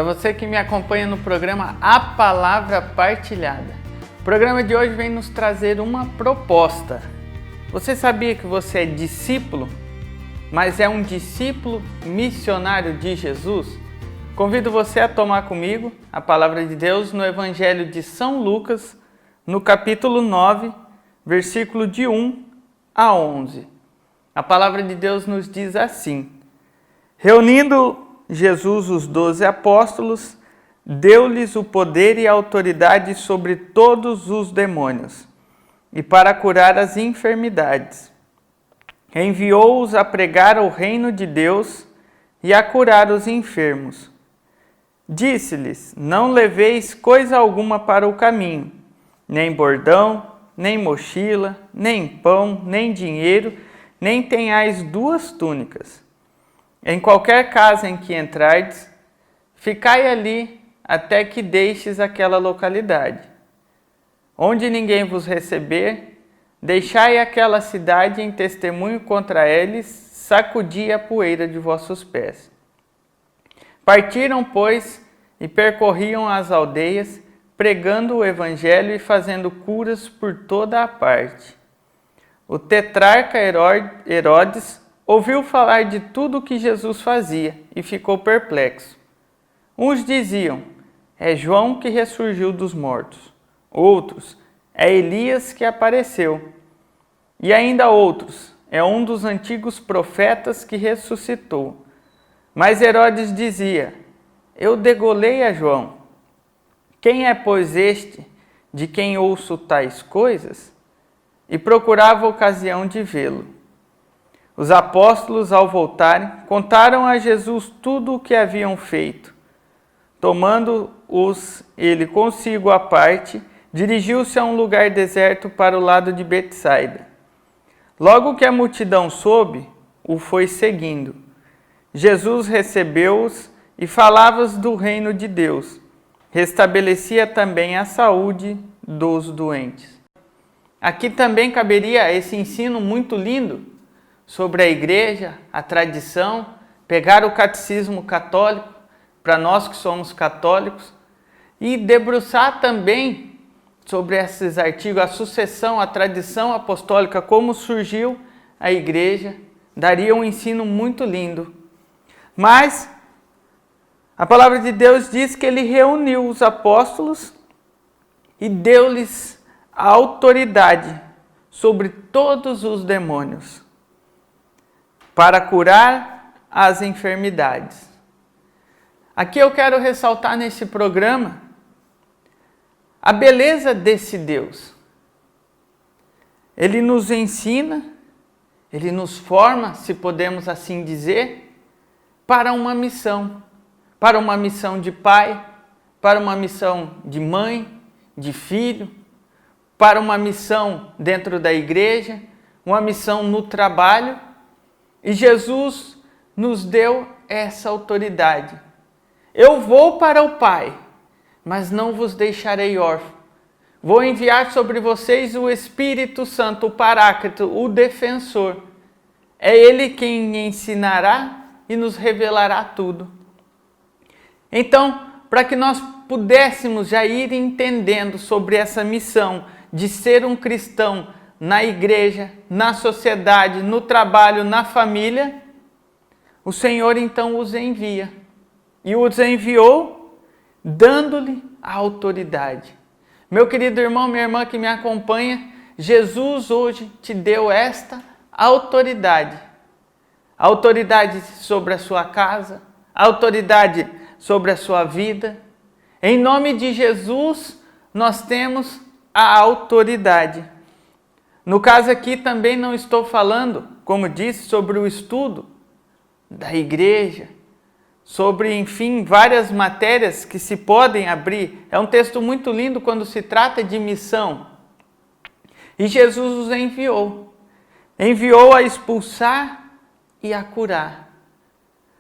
Para você que me acompanha no programa A Palavra Partilhada. O programa de hoje vem nos trazer uma proposta. Você sabia que você é discípulo, mas é um discípulo missionário de Jesus? Convido você a tomar comigo a Palavra de Deus no Evangelho de São Lucas, no capítulo 9, versículo de 1 a 11. A Palavra de Deus nos diz assim: reunindo Jesus os 12 apóstolos, deu-lhes o poder e a autoridade sobre todos os demônios, e para curar as enfermidades. Enviou-os a pregar o reino de Deus e a curar os enfermos. Disse-lhes: não leveis coisa alguma para o caminho, nem bordão, nem mochila, nem pão, nem dinheiro, nem tenhais 2 túnicas. Em qualquer casa em que entrardes, ficai ali até que deixes aquela localidade. Onde ninguém vos receber, deixai aquela cidade em testemunho contra eles, sacudi a poeira de vossos pés. Partiram, pois, e percorriam as aldeias, pregando o evangelho e fazendo curas por toda a parte. O tetrarca Herodes ouviu falar de tudo o que Jesus fazia e ficou perplexo. Uns diziam: é João que ressurgiu dos mortos. Outros: é Elias que apareceu. E ainda outros: é um dos antigos profetas que ressuscitou. Mas Herodes dizia: eu degolei a João. Quem é, pois, este de quem ouço tais coisas? E procurava ocasião de vê-lo. Os apóstolos, ao voltarem, contaram a Jesus tudo o que haviam feito. Tomando-os ele consigo à parte, dirigiu-se a um lugar deserto para o lado de Betsaida. Logo que a multidão soube, o foi seguindo. Jesus recebeu-os e falava-os do reino de Deus. Restabelecia também a saúde dos doentes. Aqui também caberia esse ensino muito lindo sobre a igreja, a tradição, pegar o catecismo católico, para nós que somos católicos, e debruçar também sobre esses artigos, a sucessão, a tradição apostólica, como surgiu a igreja, daria um ensino muito lindo. Mas a palavra de Deus diz que ele reuniu os apóstolos e deu-lhes a autoridade sobre todos os demônios, para curar as enfermidades. Aqui eu quero ressaltar nesse programa a beleza desse Deus. Ele nos ensina, ele nos forma, se podemos assim dizer, para uma missão de pai, para uma missão de mãe, de filho, para uma missão dentro da igreja, uma missão no trabalho. E Jesus nos deu essa autoridade. Eu vou para o Pai, mas não vos deixarei órfãos. Vou enviar sobre vocês o Espírito Santo, o Paráclito, o Defensor. É Ele quem ensinará e nos revelará tudo. Então, para que nós pudéssemos já ir entendendo sobre essa missão de ser um cristão na igreja, na sociedade, no trabalho, na família, o Senhor então os envia. E os enviou dando-lhe a autoridade. Meu querido irmão, minha irmã que me acompanha, Jesus hoje te deu esta autoridade. Autoridade sobre a sua casa, autoridade sobre a sua vida. Em nome de Jesus, nós temos a autoridade. No caso aqui também não estou falando, como disse, sobre o estudo da igreja, sobre, enfim, várias matérias que se podem abrir. É um texto muito lindo quando se trata de missão. E Jesus os enviou. Enviou a expulsar e a curar.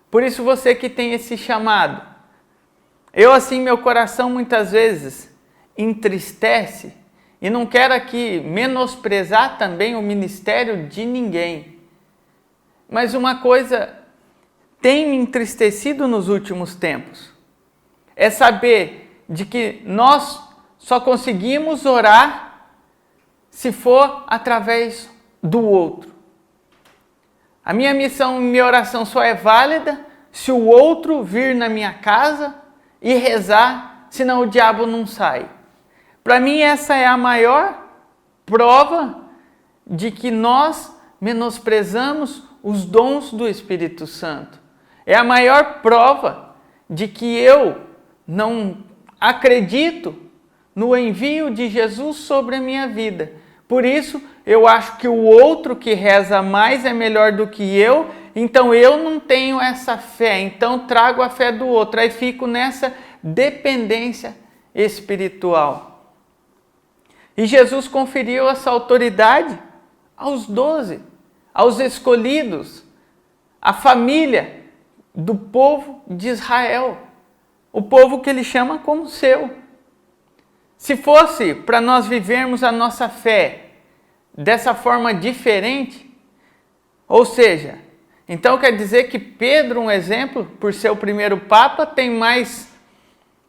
Por isso você que tem esse chamado. Eu assim, meu coração muitas vezes entristece. E não quero aqui menosprezar também o ministério de ninguém. Mas uma coisa tem me entristecido nos últimos tempos. é saber de que nós só conseguimos orar se for através do outro. A minha missão, minha oração só é válida se o outro vir na minha casa e rezar, senão o diabo não sai. Para mim, essa é a maior prova de que nós menosprezamos os dons do Espírito Santo. É a maior prova de que eu não acredito no envio de Jesus sobre a minha vida. Por isso, eu acho que o outro que reza mais é melhor do que eu, então eu não tenho essa fé, então trago a fé do outro. Aí fico nessa dependência espiritual. E Jesus conferiu essa autoridade aos 12, aos escolhidos, à família do povo de Israel, o povo que ele chama como seu. Se fosse para nós vivermos a nossa fé dessa forma diferente, ou seja, então quer dizer que Pedro, um exemplo, por ser o primeiro papa, tem mais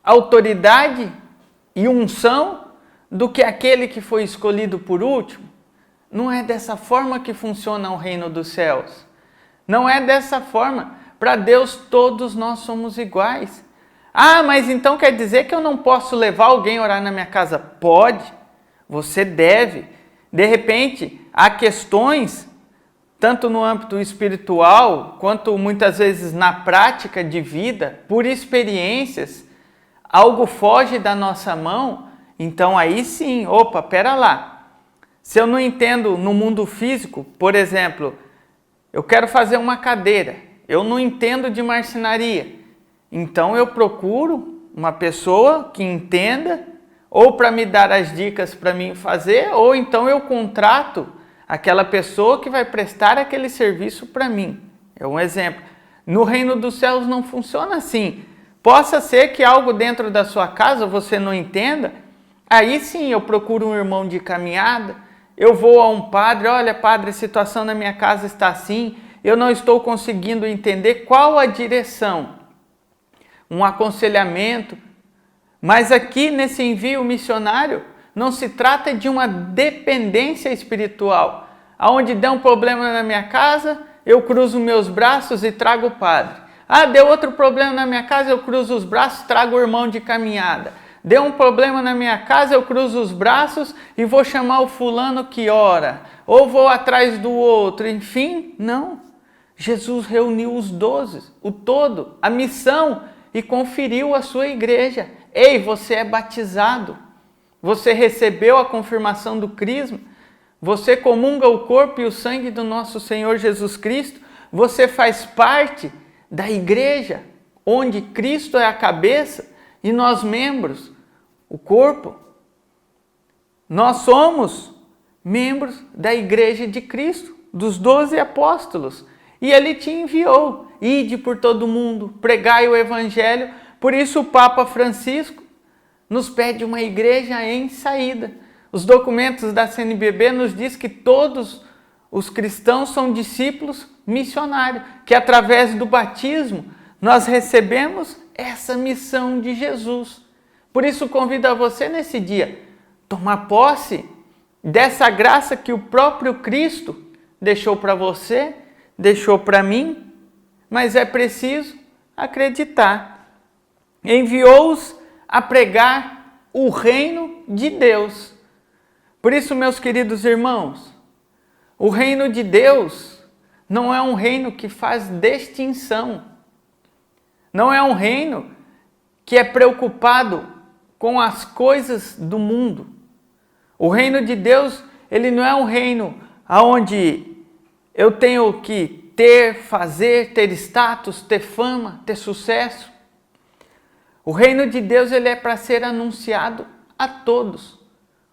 autoridade e unção do que aquele que foi escolhido por último? Não é dessa forma que funciona o reino dos céus. Não é dessa forma. Para Deus todos nós somos iguais. Ah, mas então quer dizer que eu não posso levar alguém a orar na minha casa? Pode, você deve. De repente, há questões, tanto no âmbito espiritual, quanto muitas vezes na prática de vida, por experiências, algo foge da nossa mão, então aí sim, opa, pera lá. Se eu não entendo no mundo físico, por exemplo, eu quero fazer uma cadeira, eu não entendo de marcenaria, então eu procuro uma pessoa que entenda, ou para me dar as dicas para mim fazer, ou então eu contrato aquela pessoa que vai prestar aquele serviço para mim. É um exemplo. No reino dos céus não funciona assim. Possa ser que algo dentro da sua casa você não entenda, aí sim eu procuro um irmão de caminhada, eu vou a um padre, olha padre, a situação na minha casa está assim, eu não estou conseguindo entender qual a direção, um aconselhamento. Mas aqui nesse envio missionário não se trata de uma dependência espiritual, aonde der um problema na minha casa, eu cruzo meus braços e trago o padre. Ah, deu outro problema na minha casa, eu cruzo os braços, trago o irmão de caminhada. Deu um problema na minha casa, eu cruzo os braços e vou chamar o fulano que ora, ou vou atrás do outro, enfim, não. Jesus reuniu os 12, o todo, a missão, e conferiu a sua igreja. Ei, você é batizado, você recebeu a confirmação do crisma, você comunga o corpo e o sangue do nosso Senhor Jesus Cristo, você faz parte da igreja, onde Cristo é a cabeça e nós membros, o corpo. Nós somos membros da igreja de Cristo, dos 12 apóstolos. E ele te enviou, ide por todo mundo, pregai o evangelho. Por isso o Papa Francisco nos pede uma igreja em saída. Os documentos da CNBB nos diz que todos os cristãos são discípulos missionários, que através do batismo nós recebemos essa missão de Jesus. Por isso convido a você nesse dia, tomar posse dessa graça que o próprio Cristo deixou para você, deixou para mim, mas é preciso acreditar. Enviou-os a pregar o reino de Deus. Por isso, meus queridos irmãos, o reino de Deus não é um reino que faz distinção. Não é um reino que é preocupado com as coisas do mundo. O reino de Deus, ele não é um reino onde eu tenho que ter, fazer, ter status, ter fama, ter sucesso. O reino de Deus, ele é para ser anunciado a todos.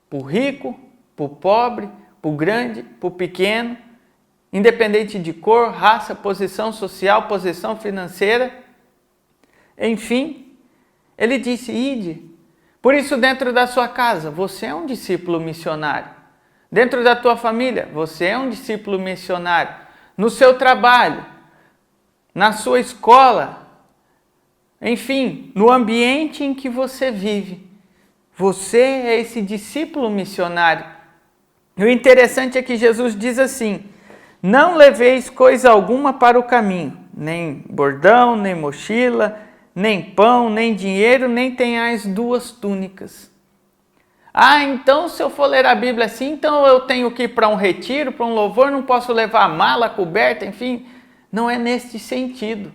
Para o rico, para o pobre, para o grande, para o pequeno, independente de cor, raça, posição social, posição financeira. Enfim, ele disse, ide. Por isso, dentro da sua casa, você é um discípulo missionário. Dentro da tua família, você é um discípulo missionário. No seu trabalho, na sua escola, enfim, no ambiente em que você vive. Você é esse discípulo missionário. E o interessante é que Jesus diz assim: não leveis coisa alguma para o caminho, nem bordão, nem mochila, nem pão, nem dinheiro, nem tenhais 2 túnicas. Ah, então se eu for ler a Bíblia assim, então eu tenho que ir para um retiro, para um louvor, não posso levar mala, coberta, enfim. Não é neste sentido.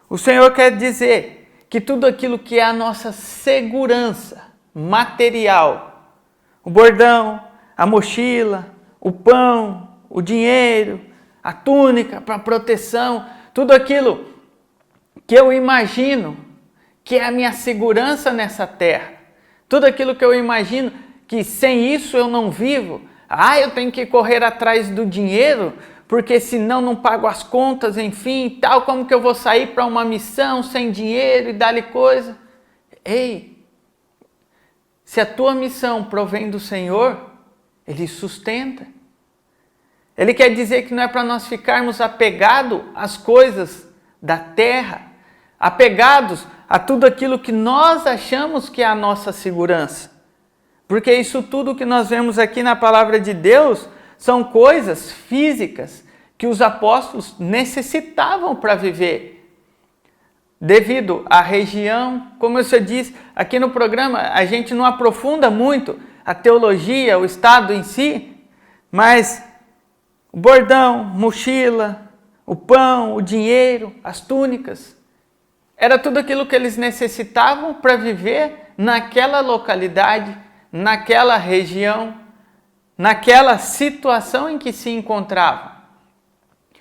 O Senhor quer dizer que tudo aquilo que é a nossa segurança material, o bordão, a mochila, o pão, o dinheiro, a túnica para proteção, tudo aquilo que eu imagino que é a minha segurança nessa terra, tudo aquilo que eu imagino que sem isso eu não vivo. Ah, eu tenho que correr atrás do dinheiro, porque senão não pago as contas, enfim, tal, como que eu vou sair para uma missão sem dinheiro e dar-lhe coisa? Ei, se a tua missão provém do Senhor, Ele sustenta. Ele quer dizer que não é para nós ficarmos apegados às coisas da terra, apegados a tudo aquilo que nós achamos que é a nossa segurança. Porque isso tudo que nós vemos aqui na palavra de Deus são coisas físicas que os apóstolos necessitavam para viver. Devido à região, como eu já disse aqui no programa, a gente não aprofunda muito a teologia, o Estado em si, mas o bordão, mochila, o pão, o dinheiro, as túnicas, era tudo aquilo que eles necessitavam para viver naquela localidade, naquela região, naquela situação em que se encontravam.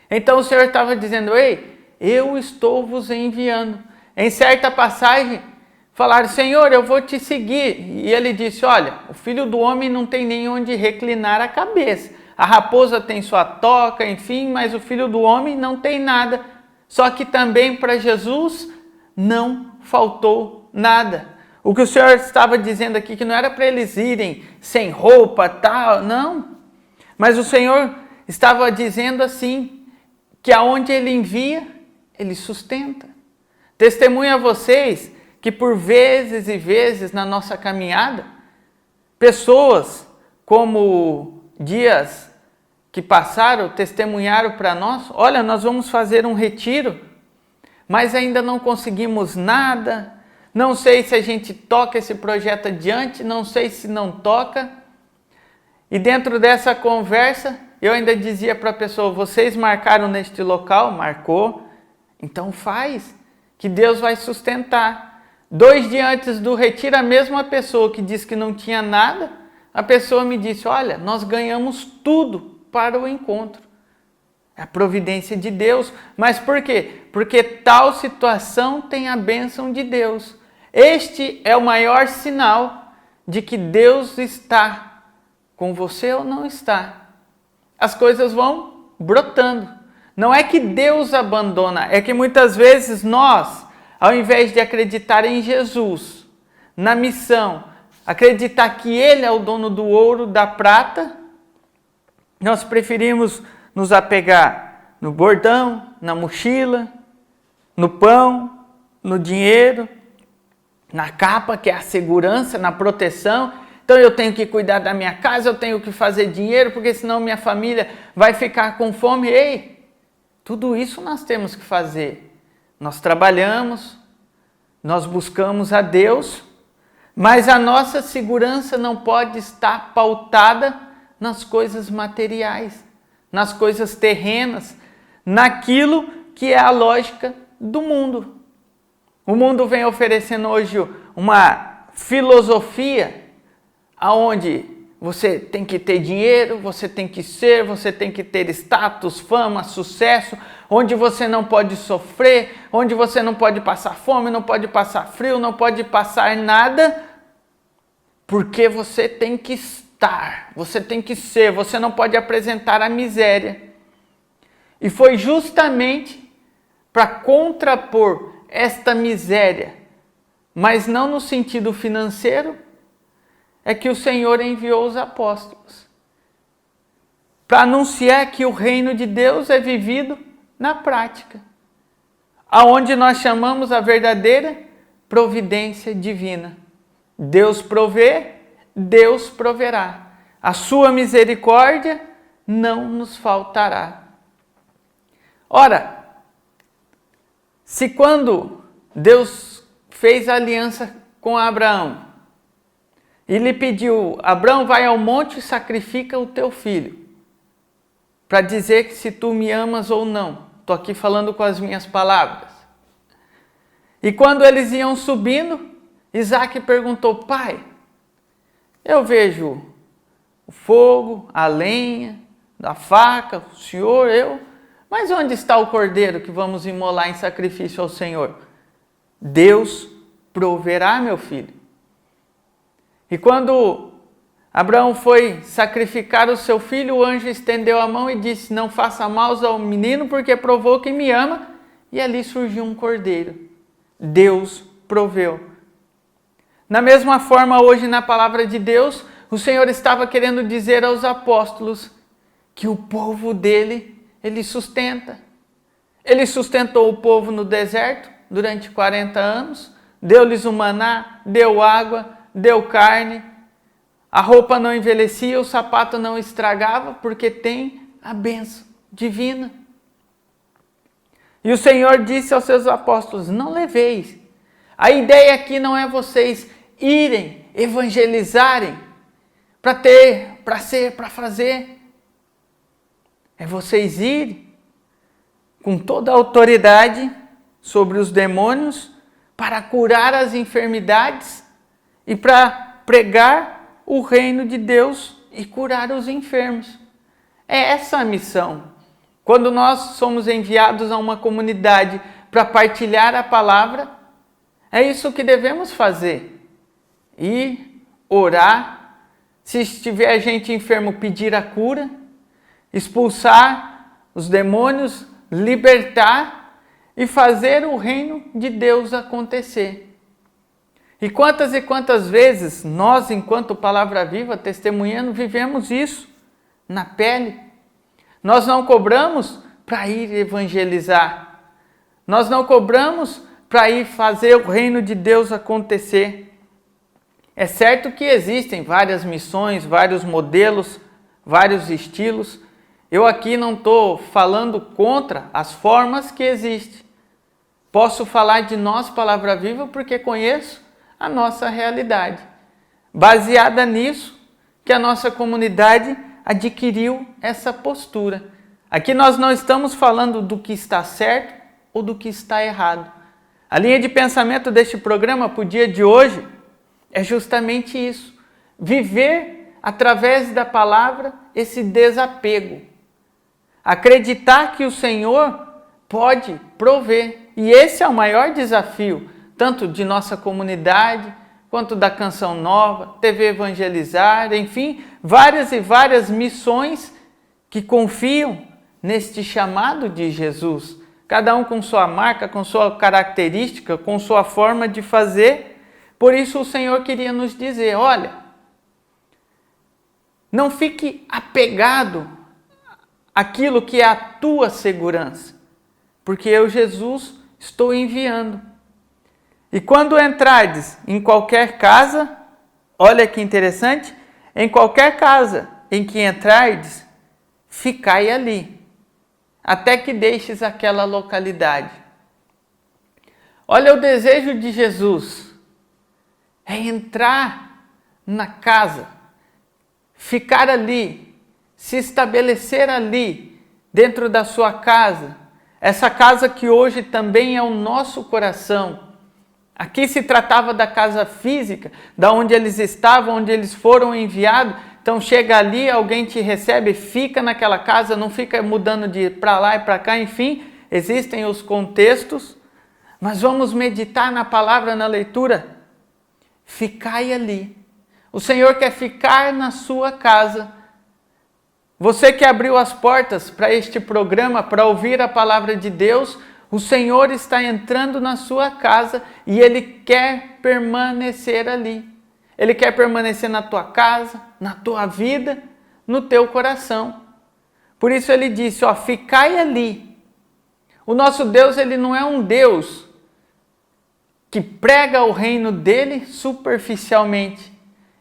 Então o Senhor estava dizendo: ei, eu estou vos enviando. Em certa passagem, falaram: Senhor, eu vou te seguir. E ele disse: olha, o Filho do Homem não tem nem onde reclinar a cabeça. A raposa tem sua toca, enfim, mas o Filho do Homem não tem nada. Só que também para Jesus não faltou nada. O que o Senhor estava dizendo aqui, que não era para eles irem sem roupa, tal, não. Mas o Senhor estava dizendo assim, que aonde Ele envia, Ele sustenta. Testemunho a vocês que por vezes e vezes na nossa caminhada, pessoas como dias que passaram, testemunharam para nós: olha, nós vamos fazer um retiro, mas ainda não conseguimos nada, não sei se a gente toca esse projeto adiante, não sei se não toca. E dentro dessa conversa, eu ainda dizia para a pessoa: vocês marcaram neste local? Marcou, então faz, que Deus vai sustentar. 2 dias antes do retiro, a mesma pessoa que disse que não tinha nada, a pessoa me disse: olha, nós ganhamos tudo para o encontro. É a providência de Deus. Mas por quê? Porque tal situação tem a bênção de Deus. Este é o maior sinal de que Deus está com você ou não está. As coisas vão brotando. Não é que Deus abandona, é que muitas vezes nós, ao invés de acreditar em Jesus, na missão, acreditar que Ele é o dono do ouro, da prata, nós preferimos nos apegar no bordão, na mochila, no pão, no dinheiro, na capa, que é a segurança, na proteção. Então eu tenho que cuidar da minha casa, eu tenho que fazer dinheiro, porque senão minha família vai ficar com fome. Ei, tudo isso nós temos que fazer. Nós trabalhamos, nós buscamos a Deus, mas a nossa segurança não pode estar pautada nas coisas materiais, nas coisas terrenas, naquilo que é a lógica do mundo. O mundo vem oferecendo hoje uma filosofia onde você tem que ter dinheiro, você tem que ter status, fama, sucesso, onde você não pode sofrer, onde você não pode passar fome, não pode passar frio, não pode passar nada, porque você tem que estar, você tem que ser, você não pode apresentar a miséria. E foi justamente para contrapor esta miséria, mas não no sentido financeiro, é que o Senhor enviou os apóstolos para anunciar que o reino de Deus é vivido na prática. aonde nós chamamos a verdadeira providência divina. Deus provê, Deus proverá. A sua misericórdia não nos faltará. Ora, se quando Deus fez a aliança com Abraão e lhe pediu, Abraão, vai ao monte e sacrifica o teu filho, para dizer que se tu me amas ou não. Estou aqui falando com as minhas palavras. E quando eles iam subindo, Isaac perguntou, pai, eu vejo o fogo, a lenha, a faca, o senhor, mas onde está o cordeiro que vamos imolar em sacrifício ao Senhor? Deus proverá, meu filho. E quando Abraão foi sacrificar o seu filho, o anjo estendeu a mão e disse, não faça mal ao menino, porque provou que me ama. E ali surgiu um cordeiro. Deus proveu. Da mesma forma, hoje na palavra de Deus, o Senhor estava querendo dizer aos apóstolos que o povo dele, ele sustenta. Ele sustentou o povo no deserto durante 40 anos, deu-lhes o maná, deu água, deu carne, a roupa não envelhecia, o sapato não estragava, porque tem a bênção divina. E o Senhor disse aos seus apóstolos, não leveis. A ideia aqui não é vocês irem, evangelizarem, para ter, para ser, para fazer. É vocês irem com toda a autoridade sobre os demônios para curar as enfermidades e para pregar o reino de Deus e curar os enfermos. É essa a missão. Quando nós somos enviados a uma comunidade para partilhar a palavra, é isso que devemos fazer. Ir, orar, se estiver gente enfermo, pedir a cura, expulsar os demônios, libertar e fazer o reino de Deus acontecer. E quantas vezes nós, enquanto Palavra Viva, testemunhando, vivemos isso na pele. Nós não cobramos para ir evangelizar. Nós não cobramos para ir fazer o reino de Deus acontecer. É certo que existem várias missões, vários modelos, vários estilos. Eu aqui não estou falando contra as formas que existem. Posso falar de nós, Palavra Viva, porque conheço a nossa realidade. Baseada nisso, que a nossa comunidade adquiriu essa postura. Aqui nós não estamos falando do que está certo ou do que está errado. A linha de pensamento deste programa para o dia de hoje é justamente isso. Viver através da palavra esse desapego. Acreditar que o Senhor pode prover. E esse é o maior desafio, tanto de nossa comunidade, quanto da Canção Nova, TV Evangelizar, enfim, várias e várias missões que confiam neste chamado de Jesus. Cada um com sua marca, com sua característica, com sua forma de fazer. Por isso o Senhor queria nos dizer, olha, não fique apegado àquilo que é a tua segurança, porque eu, Jesus, estou enviando. E quando entrardes em qualquer casa, olha que interessante, em qualquer casa em que entrardes, ficai ali, até que deixes aquela localidade. Olha o desejo de Jesus, é entrar na casa, ficar ali, se estabelecer ali, dentro da sua casa, essa casa que hoje também é o nosso coração. Aqui se tratava da casa física, da onde eles estavam, onde eles foram enviados. Então chega ali, alguém te recebe, fica naquela casa, não fica mudando de para lá e para cá, enfim, existem os contextos. Mas vamos meditar na palavra, na leitura. Ficai ali. O Senhor quer ficar na sua casa. Você que abriu as portas para este programa, para ouvir a palavra de Deus, o Senhor está entrando na sua casa e Ele quer permanecer ali. Ele quer permanecer na tua casa, na tua vida, no teu coração. Por isso Ele disse, ficai ali. O nosso Deus, ele não é um Deus que prega o reino dele superficialmente.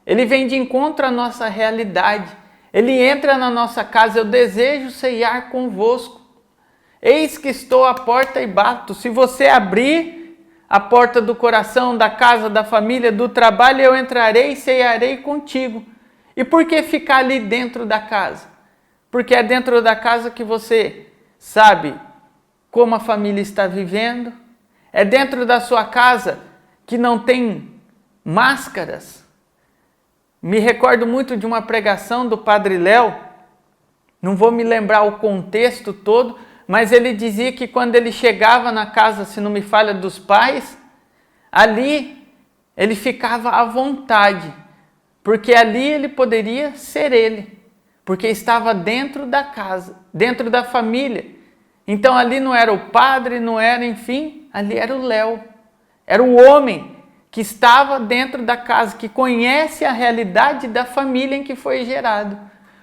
Ele vem de encontro à nossa realidade. Ele entra na nossa casa. Eu desejo ceiar convosco. Eis que estou à porta e bato. Se você abrir a porta do coração, da casa, da família, do trabalho, eu entrarei e ceiarei contigo. E por que ficar ali dentro da casa? Porque é dentro da casa que você sabe como a família está vivendo. É dentro da sua casa que não tem máscaras. Me recordo muito de uma pregação do Padre Léo, não vou me lembrar o contexto todo, mas ele dizia que quando ele chegava na casa, se não me falha, dos pais, ali ele ficava à vontade, porque ali ele poderia ser ele, porque estava dentro da casa, dentro da família. Então ali não era o padre, não era, enfim, ali era o Léo, era o homem que estava dentro da casa, que conhece a realidade da família em que foi gerado.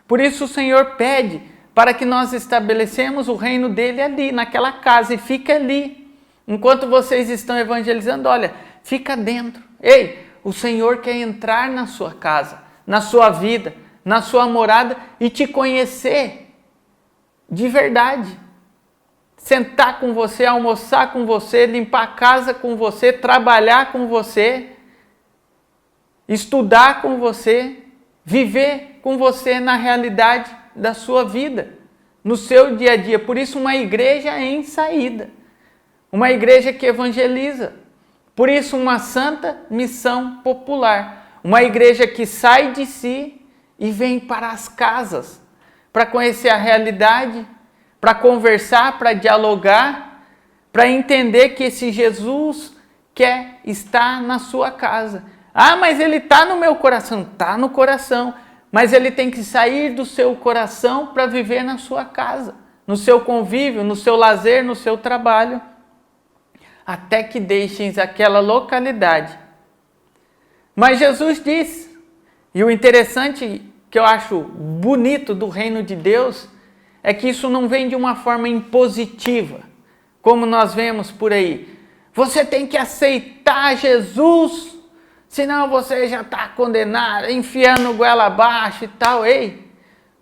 Por isso o Senhor pede para que nós estabelecemos o reino dele ali, naquela casa, e fica ali. Enquanto vocês estão evangelizando, olha, fica dentro. Ei, o Senhor quer entrar na sua casa, na sua vida, na sua morada e te conhecer de verdade. Sentar com você, almoçar com você, limpar a casa com você, trabalhar com você, estudar com você, viver com você na realidade da sua vida, no seu dia a dia. Por isso, uma igreja em saída, uma igreja que evangeliza. Por isso, uma santa missão popular, uma igreja que sai de si e vem para as casas, para conhecer a realidade, para conversar, para dialogar, para entender que esse Jesus quer estar na sua casa. Ah, mas ele está no meu coração. Está no coração, mas ele tem que sair do seu coração para viver na sua casa, no seu convívio, no seu lazer, no seu trabalho, até que deixem aquela localidade. Mas Jesus diz, e o interessante que eu acho bonito do reino de Deus, é que isso não vem de uma forma impositiva, como nós vemos por aí. Você tem que aceitar Jesus, senão você já está condenado, enfiando goela abaixo e tal. Ei,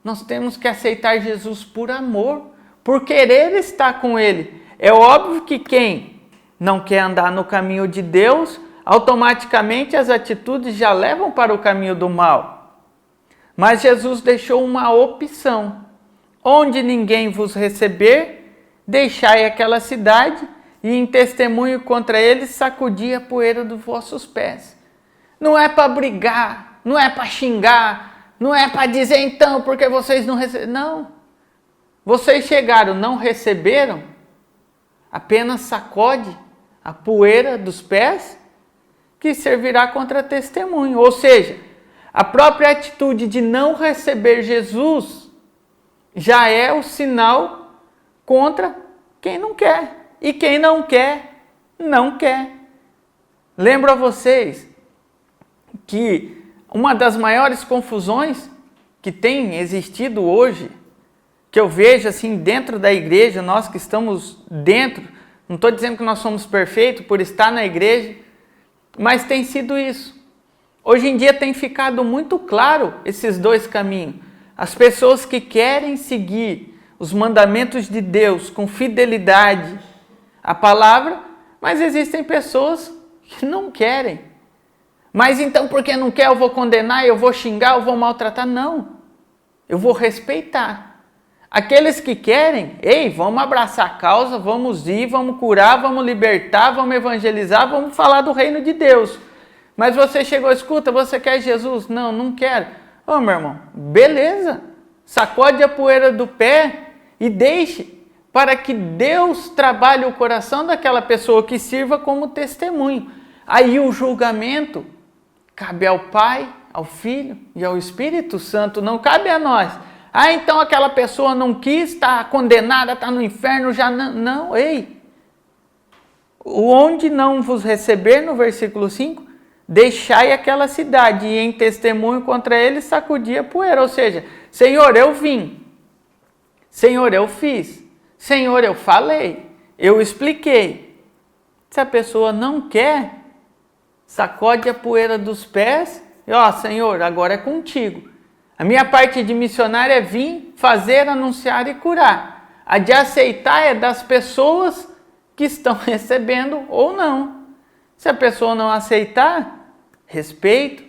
nós temos que aceitar Jesus por amor, por querer estar com Ele. É óbvio que quem não quer andar no caminho de Deus, automaticamente as atitudes já levam para o caminho do mal. Mas Jesus deixou uma opção. Onde ninguém vos receber, deixai aquela cidade e em testemunho contra eles sacudi a poeira dos vossos pés. Não é para brigar, não é para xingar, não é para dizer então porque vocês não receberam. Não. Vocês chegaram, não receberam, apenas sacode a poeira dos pés que servirá contra testemunho. Ou seja, a própria atitude de não receber Jesus já é o sinal contra quem não quer. E quem não quer, não quer. Lembro a vocês que uma das maiores confusões que tem existido hoje, que eu vejo assim dentro da igreja, nós que estamos dentro, não estou dizendo que nós somos perfeitos por estar na igreja, mas tem sido isso. Hoje em dia tem ficado muito claro esses dois caminhos. As pessoas que querem seguir os mandamentos de Deus com fidelidade à palavra, mas existem pessoas que não querem. Mas então, porque não quer, eu vou condenar, eu vou xingar, eu vou maltratar? Não, eu vou respeitar. Aqueles que querem, ei, vamos abraçar a causa, vamos ir, vamos curar, vamos libertar, vamos evangelizar, vamos falar do reino de Deus. Mas você chegou, escuta, você quer Jesus? Não, não quero. Ô, meu irmão, beleza, sacode a poeira do pé e deixe para que Deus trabalhe o coração daquela pessoa que sirva como testemunho. Aí o julgamento cabe ao Pai, ao Filho e ao Espírito Santo, não cabe a nós. Ah, então aquela pessoa não quis, está condenada, está no inferno, já não. Não, ei. Onde não vos receber, no versículo 5, deixai aquela cidade e em testemunho contra ele sacudi a poeira. Ou seja, Senhor, eu vim. Senhor, eu fiz. Senhor, eu falei. eu expliquei. Se a pessoa não quer, sacode a poeira dos pés e, ó, Senhor, agora é contigo. A minha parte de missionário é vir, fazer, anunciar e curar. A de aceitar é das pessoas que estão recebendo ou não. Se a pessoa não aceitar, respeito.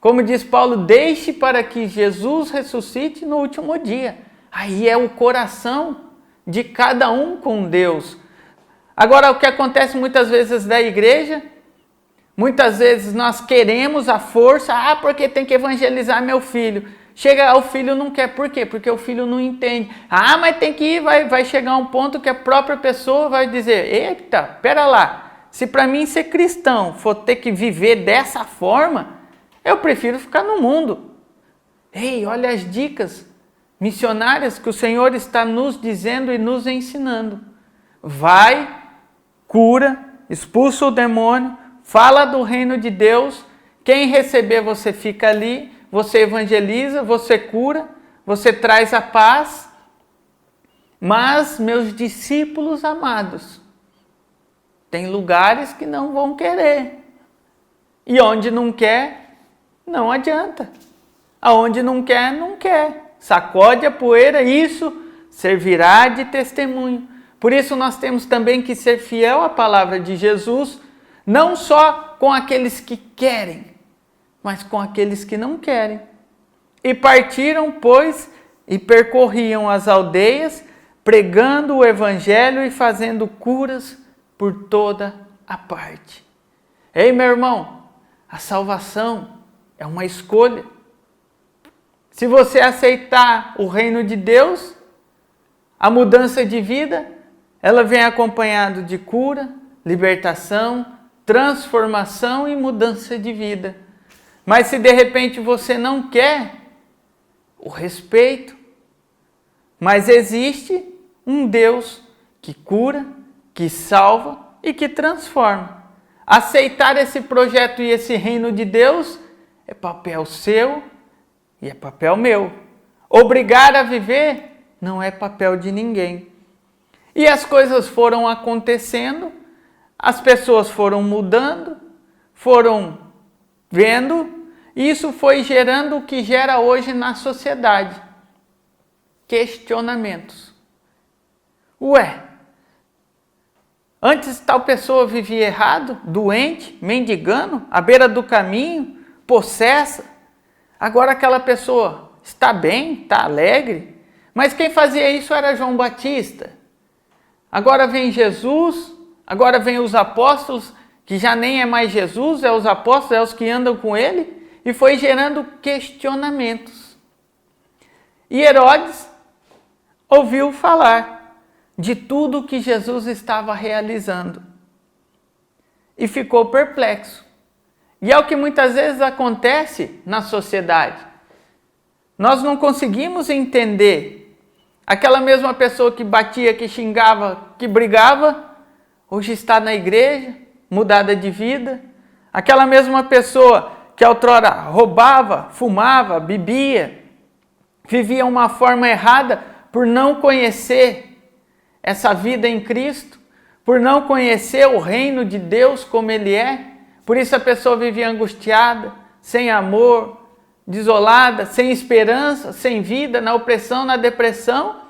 Como diz Paulo, deixe para que Jesus ressuscite no último dia. Aí é o coração de cada um com Deus. Agora, o que acontece muitas vezes da igreja, muitas vezes nós queremos a força, porque tem que evangelizar meu filho. Chega, o filho não quer. Por quê? Porque o filho não entende. Mas tem que ir, vai chegar um ponto que a própria pessoa vai dizer, eita, pera lá, se para mim ser cristão for ter que viver dessa forma, eu prefiro ficar no mundo. Ei, olha as dicas missionárias que o Senhor está nos dizendo e nos ensinando. Vai, cura, expulsa o demônio, fala do reino de Deus. Quem receber, você fica ali, você evangeliza, você cura, você traz a paz. Mas, meus discípulos amados, tem lugares que não vão querer. E onde não quer, não adianta. Aonde não quer, não quer. Sacode a poeira, isso servirá de testemunho. Por isso nós temos também que ser fiel à palavra de Jesus, não só com aqueles que querem, mas com aqueles que não querem. E partiram, pois, e percorriam as aldeias, pregando o evangelho e fazendo curas por toda a parte. Ei, meu irmão, a salvação é uma escolha. Se você aceitar o reino de Deus, a mudança de vida, ela vem acompanhada de cura, libertação, transformação e mudança de vida. Mas se de repente você não quer, o respeito. Mas existe um Deus que cura, que salva e que transforma. Aceitar esse projeto e esse reino de Deus é papel seu e é papel meu. Obrigar a viver não é papel de ninguém. E as coisas foram acontecendo, as pessoas foram mudando, foram vendo, e isso foi gerando o que gera hoje na sociedade. Questionamentos. Antes tal pessoa vivia errado, doente, mendigando, à beira do caminho, possessa. Agora aquela pessoa está bem, está alegre. Mas quem fazia isso era João Batista. Agora vem Jesus, agora vem os apóstolos, que já nem é mais Jesus, é os apóstolos, é os que andam com ele, e foi gerando questionamentos. E Herodes ouviu falar de tudo que Jesus estava realizando e ficou perplexo. E é o que muitas vezes acontece na sociedade. Nós não conseguimos entender. Aquela mesma pessoa que batia, que xingava, que brigava, hoje está na igreja, mudada de vida. Aquela mesma pessoa que outrora roubava, fumava, bebia, vivia uma forma errada por não conhecer essa vida em Cristo, por não conhecer o reino de Deus como ele é. Por isso a pessoa vivia angustiada, sem amor, desolada, sem esperança, sem vida, na opressão, na depressão.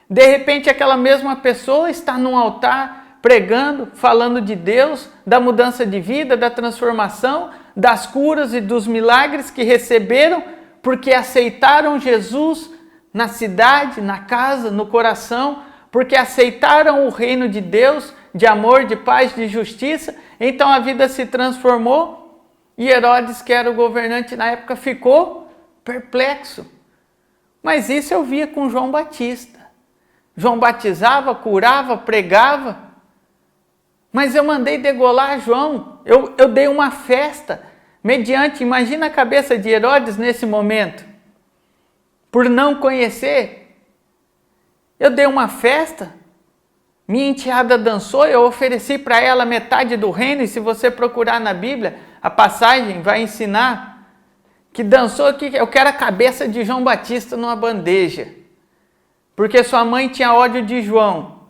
De repente aquela mesma pessoa está num altar pregando, falando de Deus, da mudança de vida, da transformação, das curas e dos milagres que receberam porque aceitaram Jesus na cidade, na casa, no coração, porque aceitaram o reino de Deus, de amor, de paz, de justiça. Então a vida se transformou e Herodes, que era o governante na época, ficou perplexo. Mas isso eu via com João Batista. João batizava, curava, pregava. Mas eu mandei degolar João. Eu dei uma festa mediante, imagina a cabeça de Herodes nesse momento. Por não conhecer, eu dei uma festa. Minha enteada dançou, eu ofereci para ela metade do reino, e se você procurar na Bíblia, a passagem vai ensinar que dançou, que eu quero a cabeça de João Batista numa bandeja, porque sua mãe tinha ódio de João.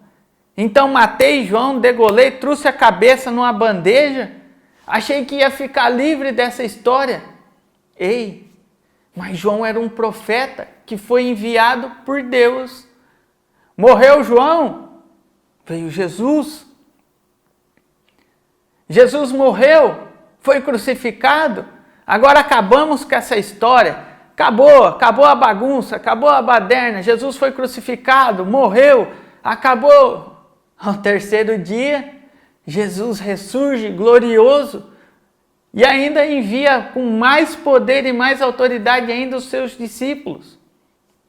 Então matei João, degolei, trouxe a cabeça numa bandeja. Achei que ia ficar livre dessa história. Ei, mas João era um profeta que foi enviado por Deus. Morreu João, veio Jesus. Jesus morreu, foi crucificado. Agora acabamos com essa história. Acabou a bagunça, acabou a baderna. Jesus foi crucificado, morreu, acabou. Ao terceiro dia, Jesus ressurge glorioso e ainda envia com mais poder e mais autoridade ainda os seus discípulos.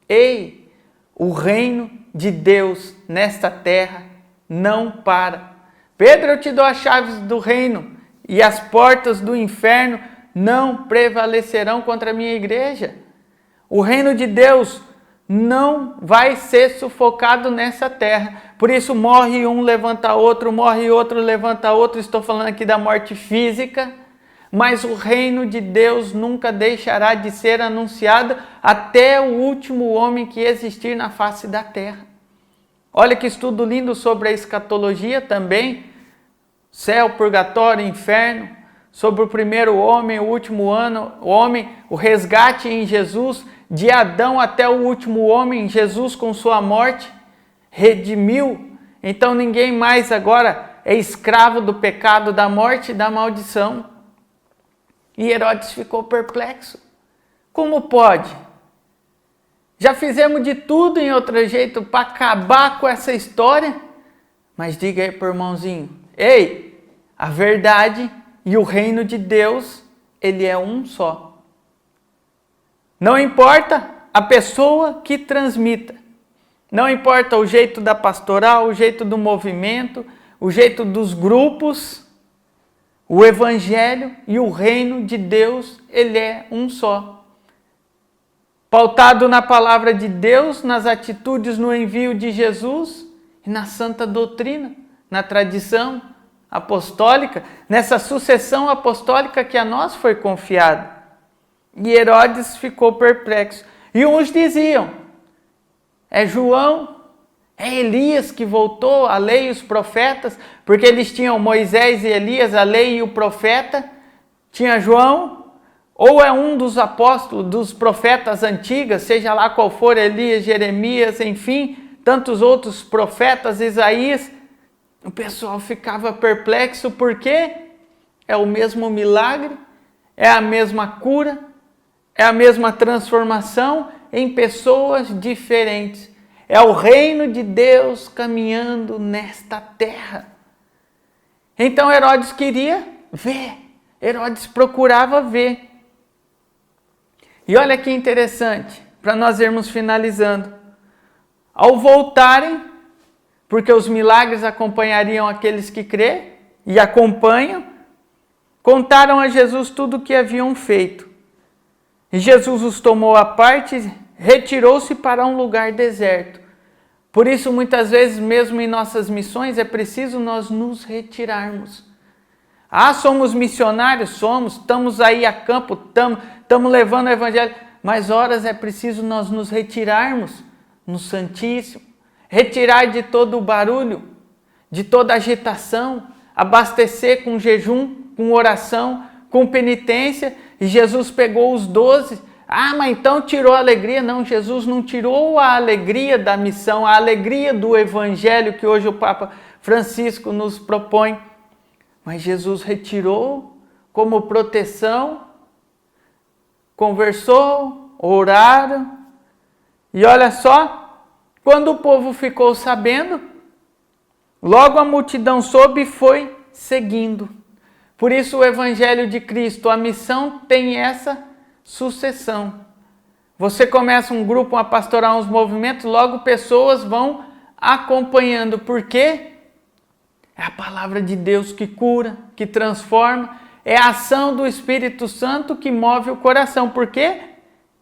Ei, o reino de Deus nesta terra não para. Pedro, eu te dou as chaves do reino e as portas do inferno não prevalecerão contra a minha igreja. O reino de Deus não vai ser sufocado nessa terra. Por isso morre um, levanta outro, morre outro, levanta outro. Estou falando aqui da morte física, mas o reino de Deus nunca deixará de ser anunciado até o último homem que existir na face da terra. Olha que estudo lindo sobre a escatologia também. Céu, purgatório, inferno, sobre o primeiro homem, o último homem, o resgate em Jesus, de Adão até o último homem, Jesus com sua morte, redimiu. Então ninguém mais agora é escravo do pecado, da morte e da maldição. E Herodes ficou perplexo. Como pode? Já fizemos de tudo em outro jeito para acabar com essa história? Mas diga aí pro irmãozinho, ei, a verdade e o reino de Deus, ele é um só. Não importa a pessoa que transmita, não importa o jeito da pastoral, o jeito do movimento, o jeito dos grupos, o evangelho e o reino de Deus, ele é um só. Pautado na palavra de Deus, nas atitudes no envio de Jesus e na santa doutrina, na tradição apostólica, nessa sucessão apostólica que a nós foi confiada. E Herodes ficou perplexo. E uns diziam, é João, é Elias que voltou, a lei e os profetas, porque eles tinham Moisés e Elias, a lei e o profeta, tinha João, ou é um dos apóstolos, dos profetas antigos, seja lá qual for, Elias, Jeremias, enfim, tantos outros profetas, Isaías. O pessoal ficava perplexo, porque é o mesmo milagre, é a mesma cura, é a mesma transformação em pessoas diferentes. É o reino de Deus caminhando nesta terra. Então Herodes queria ver. Herodes procurava ver. E olha que interessante, para nós irmos finalizando. Ao voltarem, porque os milagres acompanhariam aqueles que crê e acompanham, contaram a Jesus tudo o que haviam feito. E Jesus os tomou à parte, retirou-se para um lugar deserto. Por isso, muitas vezes, mesmo em nossas missões, é preciso nós nos retirarmos. Ah, somos missionários? Somos. Estamos aí a campo, estamos levando o evangelho. Mas horas é preciso nós nos retirarmos no Santíssimo. Retirar de todo o barulho, de toda agitação, abastecer com jejum, com oração, com penitência. E Jesus pegou os 12. Ah, mas então tirou a alegria. Não, Jesus não tirou a alegria da missão, a alegria do evangelho que hoje o Papa Francisco nos propõe. Mas Jesus retirou como proteção, conversou, oraram. E olha só, quando o povo ficou sabendo, logo a multidão soube e foi seguindo. Por isso o Evangelho de Cristo, a missão tem essa sucessão. Você começa um grupo, uma pastoral, uns movimentos, logo pessoas vão acompanhando. Por quê? É a palavra de Deus que cura, que transforma. É a ação do Espírito Santo que move o coração. Por quê?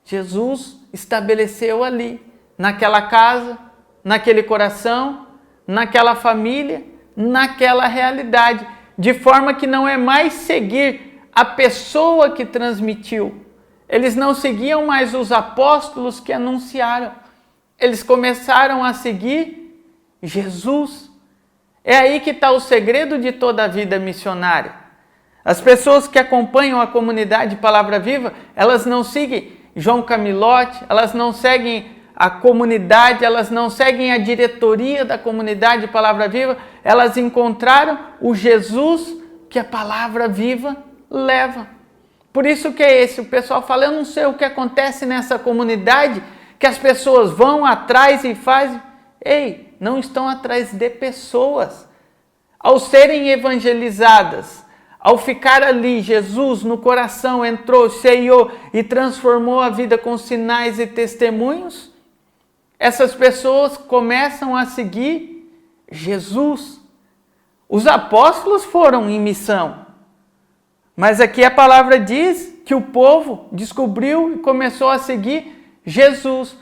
Jesus estabeleceu ali, naquela casa, naquele coração, naquela família, naquela realidade. De forma que não é mais seguir a pessoa que transmitiu. Eles não seguiam mais os apóstolos que anunciaram. Eles começaram a seguir Jesus. É aí que está o segredo de toda a vida missionária. As pessoas que acompanham a comunidade Palavra Viva, elas não seguem João Camilotti, elas não seguem a comunidade, elas não seguem a diretoria da comunidade Palavra Viva, elas encontraram o Jesus que a Palavra Viva leva. Por isso que é esse, o pessoal fala, eu não sei o que acontece nessa comunidade, que as pessoas vão atrás e fazem. Ei, não estão atrás de pessoas. Ao serem evangelizadas, ao ficar ali, Jesus no coração entrou, ceiou e transformou a vida com sinais e testemunhos, essas pessoas começam a seguir Jesus. Os apóstolos foram em missão, mas aqui a palavra diz que o povo descobriu e começou a seguir Jesus.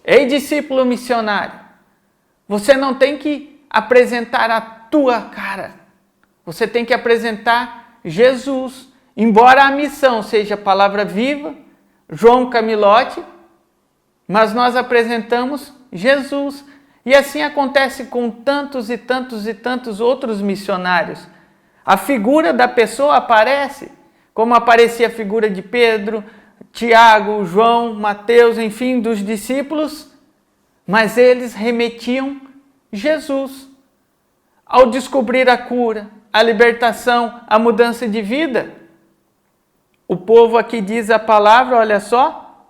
Ei, discípulo missionário, você não tem que apresentar a tua cara, você tem que apresentar Jesus. Embora a missão seja Palavra Viva, João Camilotti, mas nós apresentamos Jesus. E assim acontece com tantos e tantos e tantos outros missionários. A figura da pessoa aparece, como aparecia a figura de Pedro, Tiago, João, Mateus, enfim, dos discípulos, mas eles remetiam Jesus. Ao descobrir a cura, a libertação, a mudança de vida, o povo aqui diz a palavra, olha só,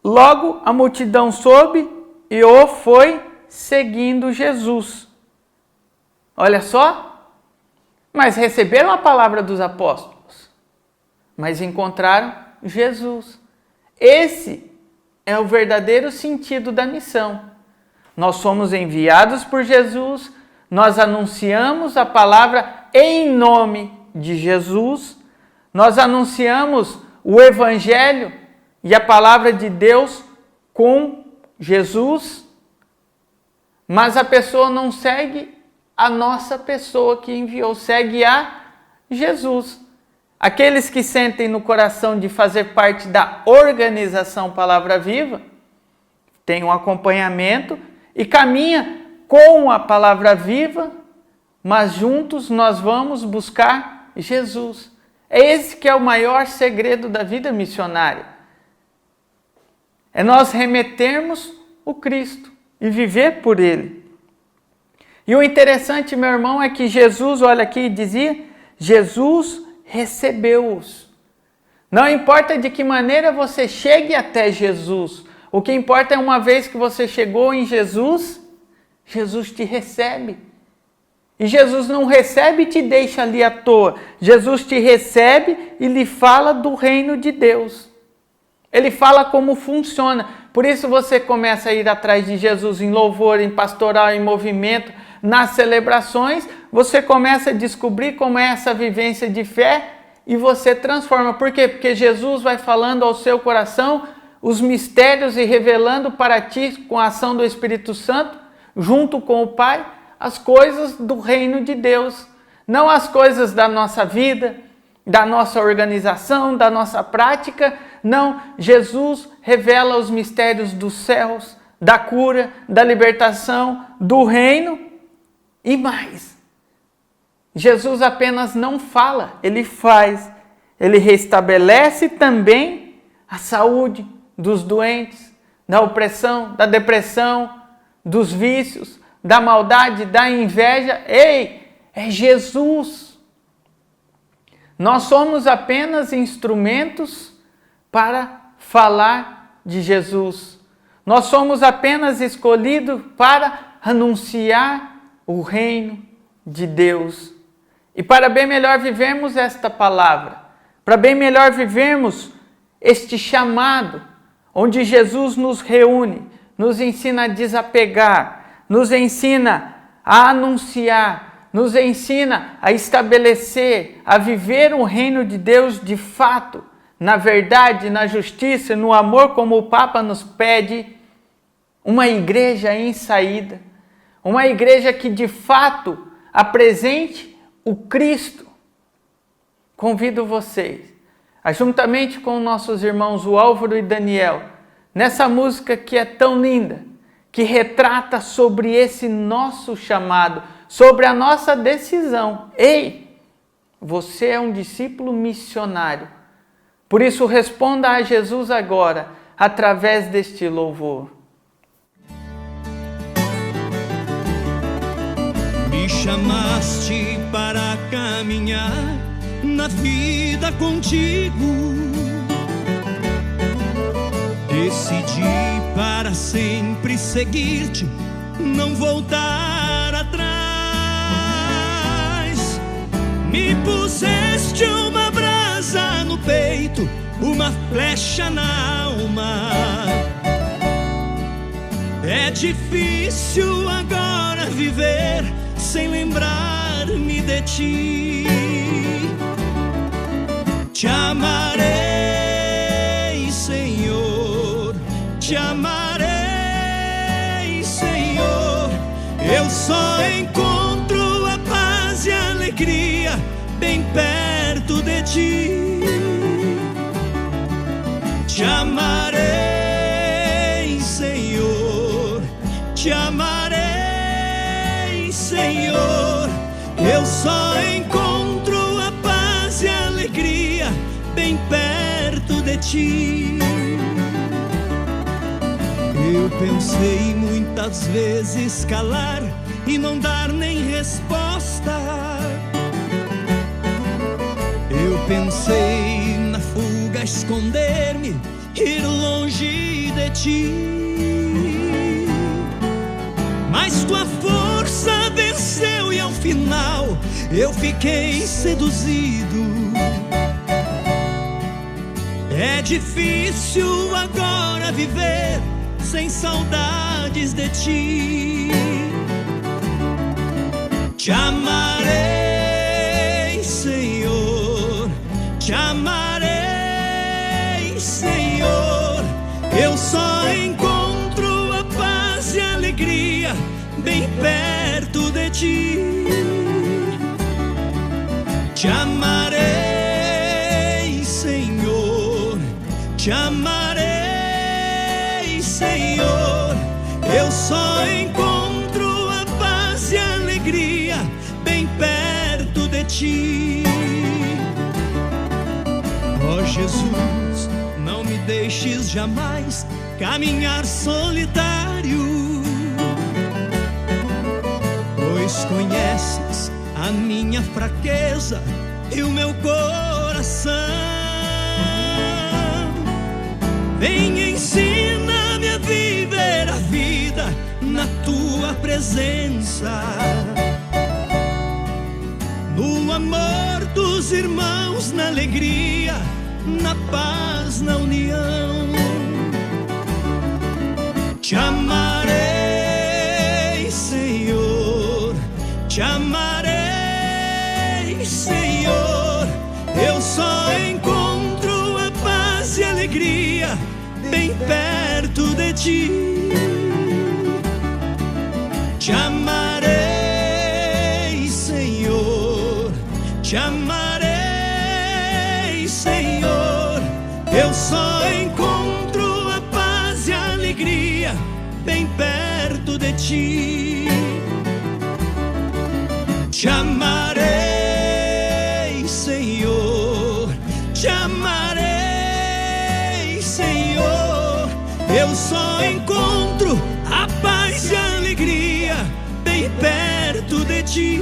logo a multidão soube e o foi seguindo Jesus. Olha só, mas receberam a palavra dos apóstolos, mas encontraram Jesus. Esse é o verdadeiro sentido da missão. Nós somos enviados por Jesus, nós anunciamos a palavra em nome de Jesus, nós anunciamos o Evangelho e a palavra de Deus com Jesus, mas a pessoa não segue a nossa pessoa que enviou, segue a Jesus. Aqueles que sentem no coração de fazer parte da organização Palavra Viva, têm um acompanhamento e caminha com a Palavra Viva, mas juntos nós vamos buscar Jesus. É esse que é o maior segredo da vida missionária. É nós remetermos o Cristo e viver por Ele. E o interessante, meu irmão, é que Jesus, olha aqui, dizia, Jesus recebeu-os. Não importa de que maneira você chegue até Jesus, o que importa é uma vez que você chegou em Jesus, Jesus te recebe. E Jesus não recebe e te deixa ali à toa. Jesus te recebe e lhe fala do reino de Deus. Ele fala como funciona. Por isso você começa a ir atrás de Jesus em louvor, em pastoral, em movimento, nas celebrações. Você começa a descobrir como é essa vivência de fé e você transforma. Por quê? Porque Jesus vai falando ao seu coração os mistérios e revelando para ti, com a ação do Espírito Santo, junto com o Pai, as coisas do reino de Deus. Não as coisas da nossa vida, da nossa organização, da nossa prática. Não, Jesus revela os mistérios dos céus, da cura, da libertação, do reino e mais. Jesus apenas não fala, ele faz. Ele restabelece também a saúde dos doentes, da opressão, da depressão, dos vícios, da maldade, da inveja. Ei, é Jesus. Nós somos apenas instrumentos para falar de Jesus. Nós somos apenas escolhidos para anunciar o reino de Deus. E para bem melhor vivermos esta palavra, para bem melhor vivermos este chamado, onde Jesus nos reúne, nos ensina a desapegar, nos ensina a anunciar, nos ensina a estabelecer, a viver o reino de Deus de fato, na verdade, na justiça, no amor, como o Papa nos pede, uma igreja em saída, uma igreja que de fato apresente o Cristo. Convido vocês, juntamente com nossos irmãos o Álvaro e Daniel, nessa música que é tão linda, que retrata sobre esse nosso chamado, sobre a nossa decisão. Ei, você é um discípulo missionário. Por isso, responda a Jesus agora, através deste louvor. Me chamaste para caminhar na vida contigo. Decidi para sempre seguir-te, não voltar atrás. Me puseste uma brasa no peito, uma flecha na alma. É difícil agora viver sem lembrar-me de ti. Te amarei, Senhor, te amarei, Senhor. Eu só encontro a paz e a alegria bem perto de ti. Te amarei, Senhor, te amarei, Senhor. Eu só encontro a paz e a alegria bem perto de ti. Eu pensei muitas vezes calar e não dar nem resposta. Eu pensei na fuga esconder-me, ir longe de ti. Mas tua força venceu e ao final eu fiquei seduzido. É difícil agora viver sem saudades de ti. Te amarei, Senhor, te amarei, Senhor. Eu só encontro a paz e a alegria bem perto de ti. Te amarei, Senhor, te amarei, Senhor. Eu só encontro a paz e a alegria bem perto de ti. Ó Jesus, não me deixes jamais caminhar solitário, pois conheces a minha fraqueza e o meu coração. Vem, ensina-me a viver a vida na tua presença, no amor dos irmãos, na alegria, na paz, na união. Te amarei, Senhor, te amarei, Senhor. Eu só encontro a paz e a alegria bem perto de ti. Te amarei, Senhor, te amarei, Senhor. Eu só encontro a paz e a alegria bem perto de ti. Te amarei, Senhor, te amarei, Senhor. Eu só encontro a paz e a alegria bem perto de ti.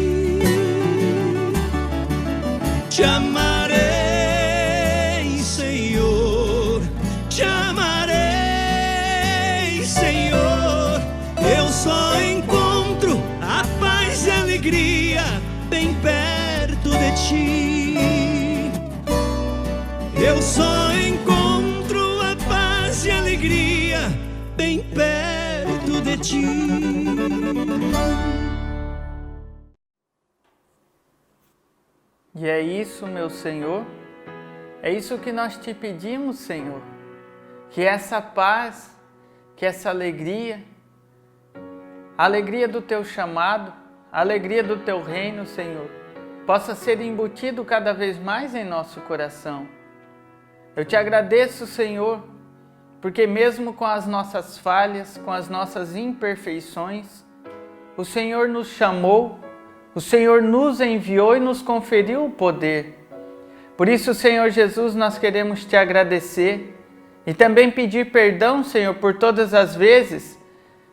Te amarei, Senhor, te amarei, Senhor. Eu só encontro a paz e a alegria bem perto de ti. Eu só encontro a paz e a alegria bem perto de ti. E é isso, meu Senhor, é isso que nós te pedimos, Senhor, que essa paz, que essa alegria, a alegria do teu chamado, a alegria do teu reino, Senhor, possa ser embutido cada vez mais em nosso coração. Eu te agradeço, Senhor, porque mesmo com as nossas falhas, com as nossas imperfeições, o Senhor nos chamou, o Senhor nos enviou e nos conferiu o poder. Por isso, Senhor Jesus, nós queremos te agradecer e também pedir perdão, Senhor, por todas as vezes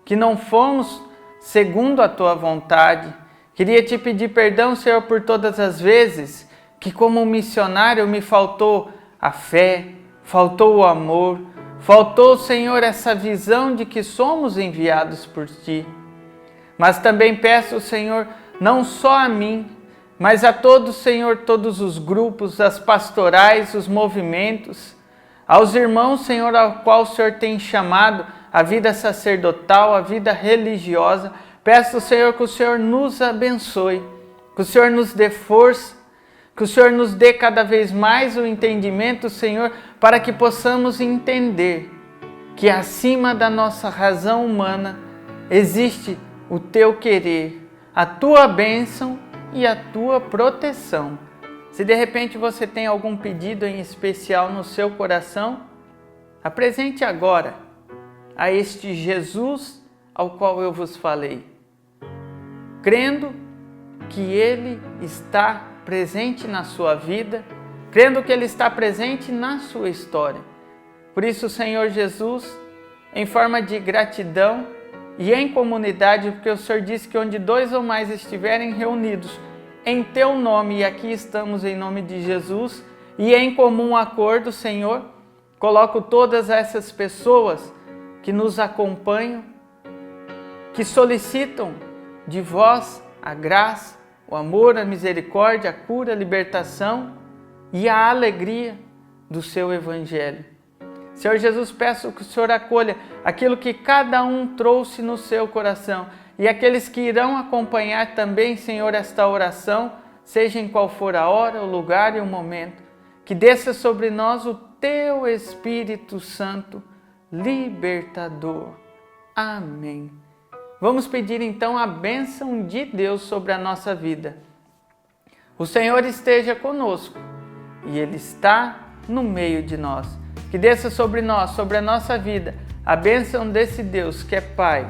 que não fomos segundo a tua vontade. Queria te pedir perdão, Senhor, por todas as vezes que como missionário me faltou a fé, faltou o amor, faltou, Senhor, essa visão de que somos enviados por ti. Mas também peço, Senhor, não só a mim, mas a todos, Senhor, todos os grupos, as pastorais, os movimentos, aos irmãos, Senhor, ao qual o Senhor tem chamado a vida sacerdotal, a vida religiosa. Peço, Senhor, que o Senhor nos abençoe, que o Senhor nos dê força, que o Senhor nos dê cada vez mais o entendimento, Senhor, para que possamos entender que acima da nossa razão humana existe o teu querer, a tua bênção e a tua proteção. Se de repente você tem algum pedido em especial no seu coração, apresente agora a este Jesus ao qual eu vos falei, crendo que Ele está presente na sua vida, crendo que Ele está presente na sua história. Por isso, Senhor Jesus, em forma de gratidão e em comunidade, porque o Senhor disse que onde 2 ou mais estiverem reunidos em Teu nome, e aqui estamos em nome de Jesus, e em comum acordo, Senhor, coloco todas essas pessoas que nos acompanham, que solicitam de vós a graça, o amor, a misericórdia, a cura, a libertação e a alegria do seu Evangelho. Senhor Jesus, peço que o Senhor acolha aquilo que cada um trouxe no seu coração e aqueles que irão acompanhar também, Senhor, esta oração, seja em qual for a hora, o lugar e o momento, que desça sobre nós o Teu Espírito Santo, libertador. Amém. Vamos pedir então a bênção de Deus sobre a nossa vida. O Senhor esteja conosco e Ele está no meio de nós. Que desça sobre nós, sobre a nossa vida, a bênção desse Deus que é Pai,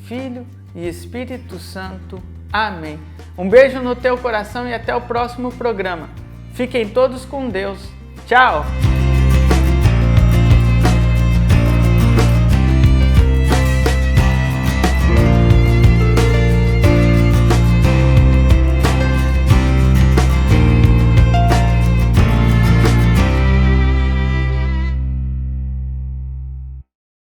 Filho e Espírito Santo. Amém. Um beijo no teu coração e até o próximo programa. Fiquem todos com Deus. Tchau!